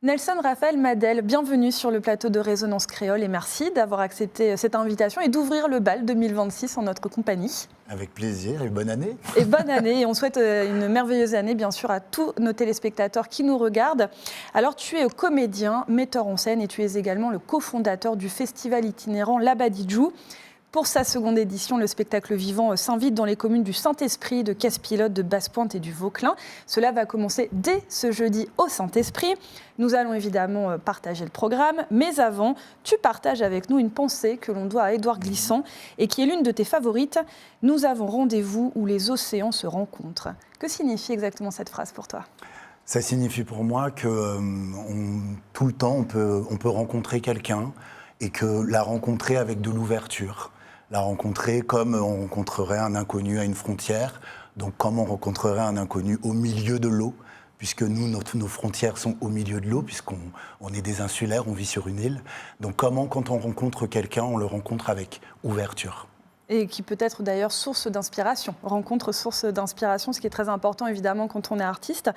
Nelson Raphaël Madel, bienvenue sur le plateau de Résonance Créole et merci d'avoir accepté cette invitation et d'ouvrir le bal 2026 en notre compagnie. Avec plaisir et bonne année. Et bonne année, et on souhaite une merveilleuse année bien sûr à tous nos téléspectateurs qui nous regardent. Alors tu es comédien, metteur en scène et tu es également le cofondateur du festival itinérant Labadidjou. Pour sa seconde édition, le spectacle vivant s'invite dans les communes du Saint-Esprit, de Casse-Pilote, de Basse-Pointe et du Vauclin. Cela va commencer dès ce jeudi au Saint-Esprit. Nous allons évidemment partager le programme, mais avant, tu partages avec nous une pensée que l'on doit à Édouard Glissant et qui est l'une de tes favorites. Nous avons rendez-vous où les océans se rencontrent. Que signifie exactement cette phrase pour toi ? Ça signifie pour moi que tout le temps, on peut rencontrer quelqu'un et que la rencontrer avec de l'ouverture. La rencontrer comme on rencontrerait un inconnu à une frontière, donc comme on rencontrerait un inconnu au milieu de l'eau, puisque nous, nos frontières sont au milieu de l'eau, puisqu'on est des insulaires, on vit sur une île. Donc comment, quand on rencontre quelqu'un, on le rencontre avec ouverture. Et qui peut être d'ailleurs source d'inspiration, rencontre source d'inspiration, ce qui est très important évidemment quand on est artiste.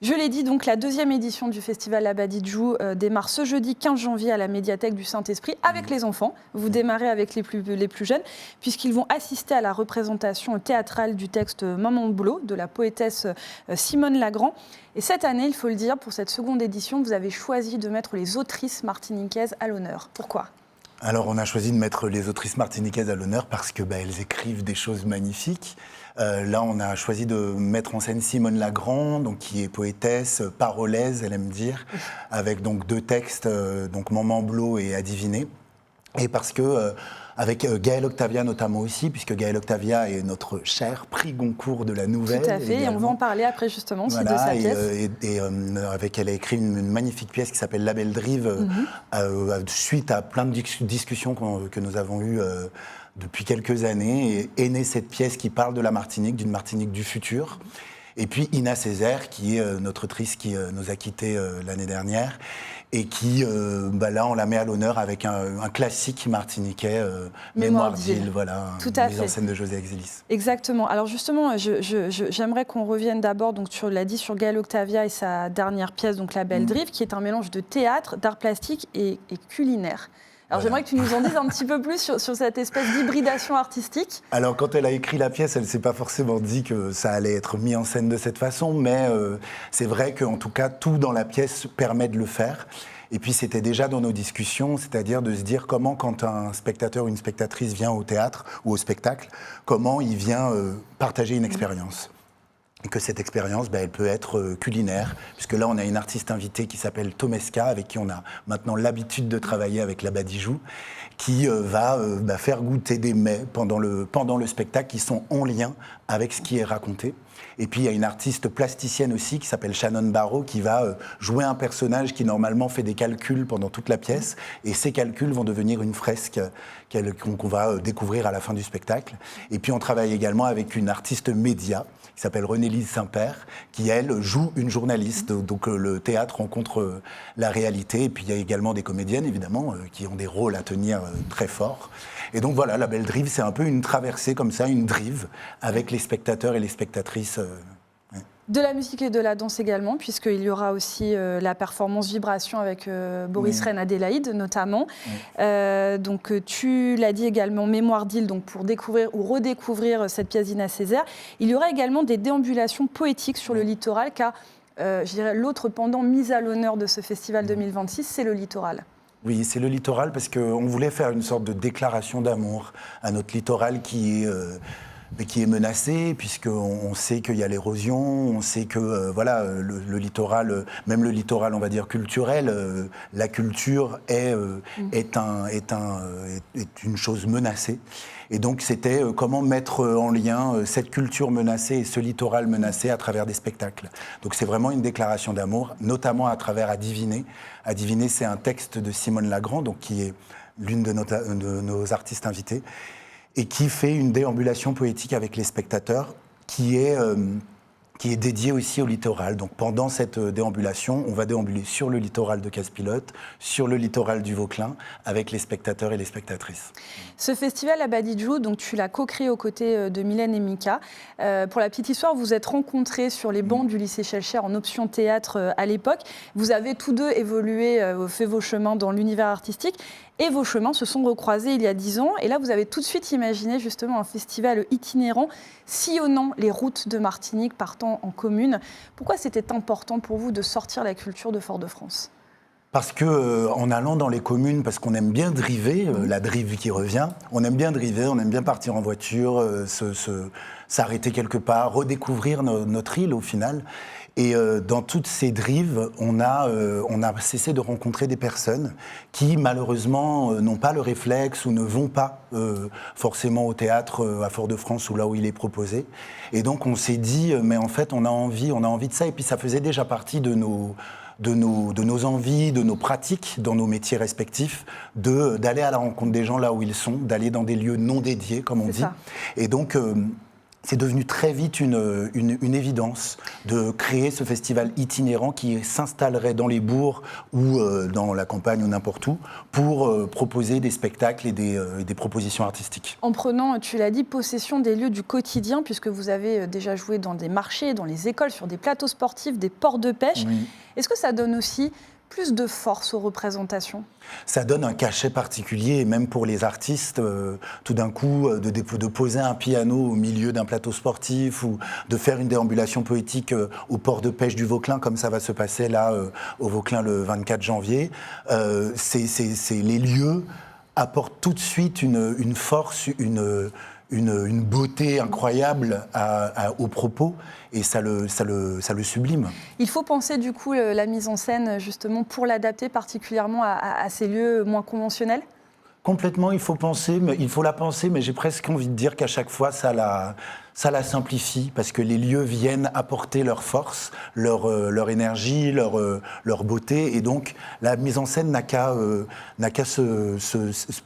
Je l'ai dit, donc la deuxième édition du festival Labadidjou démarre ce jeudi 15 janvier à la médiathèque du Saint-Esprit avec les enfants. Vous démarrez avec les plus jeunes, puisqu'ils vont assister à la représentation théâtrale du texte Maman Blot de la poétesse Simone Lagrand. Et cette année, il faut le dire, pour cette seconde édition, vous avez choisi de mettre les autrices martiniquaises à l'honneur. Pourquoi ? Alors, on a choisi de mettre les autrices martiniquaises à l'honneur parce que elles écrivent des choses magnifiques. Là, on a choisi de mettre en scène Simone Lagrand, donc, qui est poétesse, parolaise, elle aime dire, avec donc 2 textes, donc Maman Blot et Adiviner. Et parce que, avec Gaëlle Octavia notamment aussi, puisque Gaëlle Octavia est notre cher prix Goncourt de la nouvelle. Tout à fait, également. Et on va en parler après justement aussi voilà, de sa pièce. Avec elle a écrit une magnifique pièce qui s'appelle La Belle Drive, suite à plein de discussions que nous avons eues depuis quelques années, et est née cette pièce qui parle de la Martinique, d'une Martinique du futur. Et puis Ina Césaire, qui est notre autrice qui nous a quittés l'année dernière, et qui, là, on la met à l'honneur avec un classique martiniquais, Mémoire d'île, voilà, une mise en scène de José Exelis. Exactement. Alors justement, j'aimerais qu'on revienne d'abord, donc tu l'as dit, sur Gaëlle Octavia et sa dernière pièce, donc La Belle Drive, qui est un mélange de théâtre, d'art plastique et culinaire. Alors j'aimerais que tu nous en dises un petit peu plus sur cette espèce d'hybridation artistique. Alors quand elle a écrit la pièce, elle ne s'est pas forcément dit que ça allait être mis en scène de cette façon, mais c'est vrai qu'en tout cas, tout dans la pièce permet de le faire. Et puis c'était déjà dans nos discussions, c'est-à-dire de se dire comment, quand un spectateur ou une spectatrice vient au théâtre ou au spectacle, comment il vient partager une expérience. Et que cette expérience, elle peut être culinaire, puisque là, on a une artiste invitée qui s'appelle Tomeska, avec qui on a maintenant l'habitude de travailler avec Labadidjou, qui va faire goûter des mets pendant le spectacle qui sont en lien avec ce qui est raconté. Et puis, il y a une artiste plasticienne aussi qui s'appelle Shannon Barrow, qui va jouer un personnage qui, normalement, fait des calculs pendant toute la pièce. Et ces calculs vont devenir une fresque qu'on va découvrir à la fin du spectacle. Et puis, on travaille également avec une artiste média qui s'appelle Renélise Saint-Père, qui, elle, joue une journaliste. Donc, le théâtre rencontre la réalité. Et puis, il y a également des comédiennes, évidemment, qui ont des rôles à tenir très forts. Et donc, voilà, La Belle Drive, c'est un peu une traversée comme ça, une drive, avec les spectateurs et les spectatrices. De la musique et de la danse également, puisqu'il y aura aussi la performance Vibration avec Boris Reine Adélaïde, notamment. Donc, tu l'as dit également, Mémoire d'île, donc pour découvrir ou redécouvrir cette pièce d'Ina Césaire. Il y aura également des déambulations poétiques sur le littoral, car je dirais l'autre pendant mise à l'honneur de ce festival 2026, c'est le littoral. Oui, c'est le littoral, parce qu'on voulait faire une sorte de déclaration d'amour à notre littoral qui est menacé, puisqu'on sait qu'il y a l'érosion, on sait que le littoral, même le littoral, on va dire culturel, la culture est une chose menacée. Et donc c'était comment mettre en lien cette culture menacée et ce littoral menacé à travers des spectacles. Donc c'est vraiment une déclaration d'amour, notamment à travers Adiviner. Adiviner, c'est un texte de Simone Lagrand, donc qui est l'une de nos artistes invités, et qui fait une déambulation poétique avec les spectateurs, qui est qui est dédié aussi au littoral. Donc pendant cette déambulation, on va déambuler sur le littoral de Casse-Pilote, sur le littoral du Vauclin, avec les spectateurs et les spectatrices. Ce festival Labadidjou, donc tu l'as co-créé aux côtés de Mylène et Mika. Pour la petite histoire, vous êtes rencontrés sur les bancs du lycée Schellcher en option théâtre à l'époque. Vous avez tous deux évolué, fait vos chemins dans l'univers artistique. Et vos chemins se sont recroisés il y a 10 ans. Et là, vous avez tout de suite imaginé justement un festival itinérant, sillonnant les routes de Martinique, partant en commune. Pourquoi c'était important pour vous de sortir la culture de Fort-de-France ? Parce que en allant dans les communes, parce qu'on aime bien driver, la drive qui revient, on aime bien driver, on aime bien partir en voiture, s'arrêter quelque part, redécouvrir notre île au final. Et dans toutes ces drives, on a cessé de rencontrer des personnes qui, malheureusement, n'ont pas le réflexe ou ne vont pas forcément au théâtre à Fort-de-France ou là où il est proposé. Et donc, on s'est dit, mais en fait, on a envie de ça. Et puis, ça faisait déjà partie de nos envies, de nos pratiques dans nos métiers respectifs, d'aller à la rencontre des gens là où ils sont, d'aller dans des lieux non dédiés, comme on dit. Ça. Et donc, c'est devenu très vite une évidence de créer ce festival itinérant qui s'installerait dans les bourgs ou dans la campagne ou n'importe où pour proposer des spectacles et des propositions artistiques. En prenant, tu l'as dit, possession des lieux du quotidien, puisque vous avez déjà joué dans des marchés, dans les écoles, sur des plateaux sportifs, des ports de pêche. Oui. Est-ce que ça donne aussi plus de force aux représentations ? Ça donne un cachet particulier, et même pour les artistes, tout d'un coup, de poser un piano au milieu d'un plateau sportif ou de faire une déambulation poétique au port de pêche du Vauclin, comme ça va se passer là au Vauclin le 24 janvier. Les lieux apportent tout de suite une force, une beauté incroyable aux propos, et ça le sublime. Il faut penser du coup la mise en scène justement pour l'adapter particulièrement à ces lieux moins conventionnels ? Complètement, il faut la penser, mais j'ai presque envie de dire qu'à chaque fois, ça la simplifie, parce que les lieux viennent apporter leur force, leur énergie, leur beauté, et donc la mise en scène n'a qu'à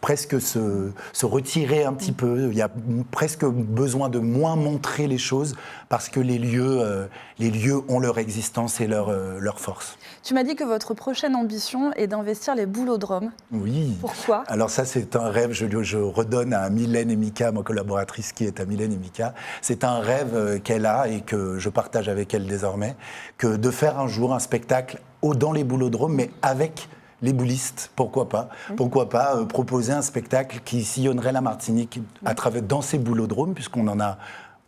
presque se retirer un petit peu. Il y a presque besoin de moins montrer les choses, parce que les lieux ont leur existence et leur force. Tu m'as dit que votre prochaine ambition est d'investir les boulodromes. Oui. Pourquoi ? Alors ça, c'est un rêve, je redonne à Mylène et Mika, ma collaboratrice qui est à Mylène et Mika. C'est un rêve qu'elle a et que je partage avec elle désormais, que de faire un jour un spectacle dans les boulodromes, mais avec les boulistes, pourquoi pas ? Pourquoi pas proposer un spectacle qui sillonnerait la Martinique dans ces boulodromes, puisqu'on en a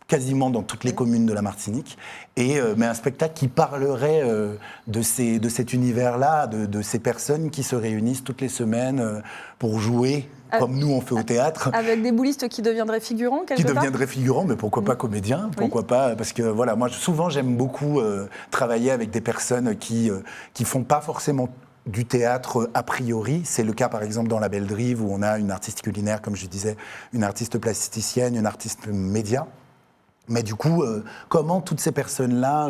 quasiment dans toutes les communes de la Martinique, mais un spectacle qui parlerait de cet univers-là, de ces personnes qui se réunissent toutes les semaines pour jouer, comme nous on fait au théâtre. Avec des boulistes qui deviendraient figurants, quelque part ? Qui deviendraient figurants, mais pourquoi pas comédiens, pourquoi pas, parce que voilà, moi souvent j'aime beaucoup travailler avec des personnes qui font pas forcément du théâtre a priori. C'est le cas par exemple dans La Belle Drive où on a une artiste culinaire, comme je disais, une artiste plasticienne, une artiste média. Mais du coup, comment toutes ces personnes-là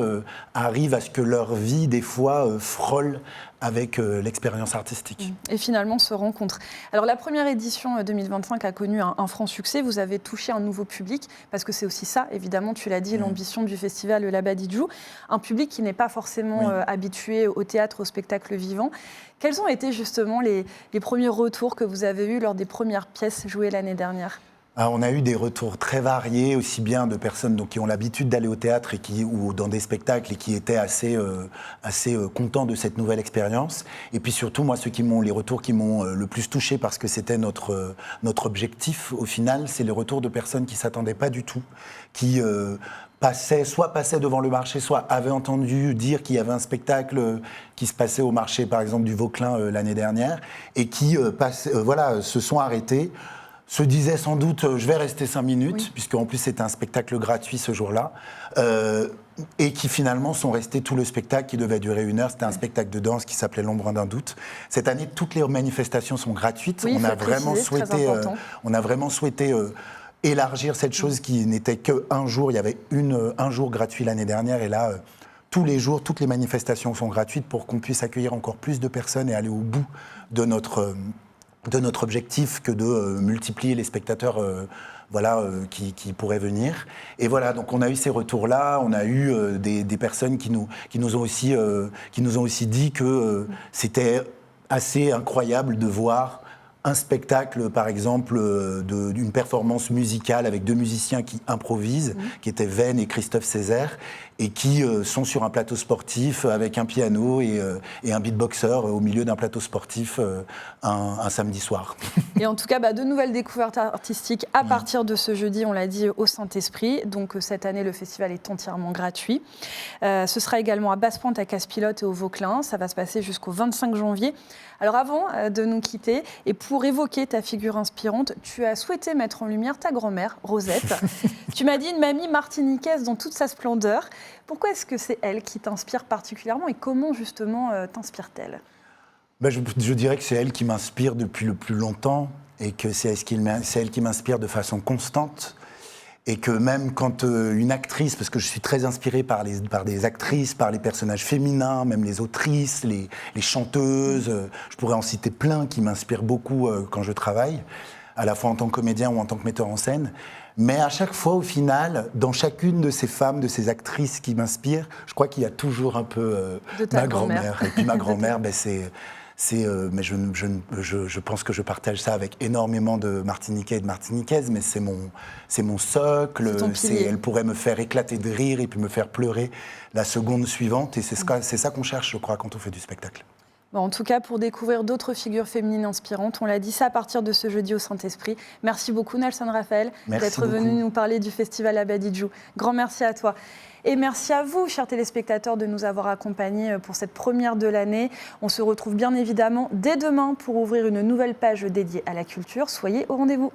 arrivent à ce que leur vie, des fois, frôle avec l'expérience artistique. Et finalement se rencontrent. Alors la première édition 2025 a connu un franc succès. Vous avez touché un nouveau public, parce que c'est aussi ça, évidemment, tu l'as dit, l'ambition du festival Labadidjou. Un public qui n'est pas forcément habitué au théâtre, au spectacle vivant. Quels ont été justement les premiers retours que vous avez eus lors des premières pièces jouées l'année dernière ? Alors, on a eu des retours très variés, aussi bien de personnes qui ont l'habitude d'aller au théâtre ou dans des spectacles et qui étaient assez contents de cette nouvelle expérience. Et puis surtout, moi, les retours qui m'ont le plus touché, parce que c'était notre objectif au final, c'est les retours de personnes qui ne s'attendaient pas du tout, qui passaient devant le marché, soit avaient entendu dire qu'il y avait un spectacle qui se passait au marché, par exemple, du Vauclin l'année dernière, et qui se sont arrêtés, se disaient sans doute « je vais rester 5 minutes », puisqu'en plus c'était un spectacle gratuit ce jour-là, et qui finalement sont restés tout le spectacle qui devait durer 1 heure. C'était un spectacle de danse qui s'appelait L'ombre d'un doute. Cette année, toutes les manifestations sont gratuites. Oui, on a vraiment souhaité élargir cette chose qui n'était qu'un jour. Il y avait un jour gratuit l'année dernière, et là, tous les jours, toutes les manifestations sont gratuites pour qu'on puisse accueillir encore plus de personnes et aller au bout de notre objectif que de multiplier les spectateurs voilà, qui pourraient venir. Et voilà, donc on a eu ces retours-là, on a eu des personnes qui nous ont aussi dit que c'était assez incroyable de voir un spectacle, par exemple, d'une performance musicale avec 2 musiciens qui improvisent, qui étaient Venn et Christophe Césaire, et qui sont sur un plateau sportif avec un piano et un beatboxer au milieu d'un plateau sportif un samedi soir. Et en tout cas, de nouvelles découvertes artistiques à partir de ce jeudi, on l'a dit, au Saint-Esprit. Donc cette année, le festival est entièrement gratuit. Ce sera également à Basse-Pointe, à Casse-Pilote et au Vauclin. Ça va se passer jusqu'au 25 janvier. Alors avant de nous quitter, et pour évoquer ta figure inspirante, tu as souhaité mettre en lumière ta grand-mère, Rosette. Tu m'as dit une mamie martiniquaise dans toute sa splendeur. Pourquoi est-ce que c'est elle qui t'inspire particulièrement et comment justement t'inspire-t-elle ? Je dirais que c'est elle qui m'inspire depuis le plus longtemps et que c'est elle qui m'inspire de façon constante. Et que même quand une actrice, parce que je suis très inspiré par des actrices, par les personnages féminins, même les autrices, les chanteuses, je pourrais en citer plein qui m'inspirent beaucoup quand je travaille, à la fois en tant que comédien ou en tant que metteur en scène. Mais à chaque fois, au final, dans chacune de ces femmes, de ces actrices qui m'inspirent, je crois qu'il y a toujours un peu ma grand-mère. Et puis ma grand-mère, mais je pense que je partage ça avec énormément de Martiniquais et de Martiniquaises, mais c'est mon socle, elle pourrait me faire éclater de rire et puis me faire pleurer la seconde suivante, et c'est ça qu'on cherche, je crois, quand on fait du spectacle. En tout cas, pour découvrir d'autres figures féminines inspirantes, on l'a dit, ça à partir de ce jeudi au Saint-Esprit. Merci beaucoup Nelson Raphaël d'être venu nous parler du festival Labadidjou. Grand merci à toi. Et merci à vous, chers téléspectateurs, de nous avoir accompagnés pour cette première de l'année. On se retrouve bien évidemment dès demain pour ouvrir une nouvelle page dédiée à la culture. Soyez au rendez-vous.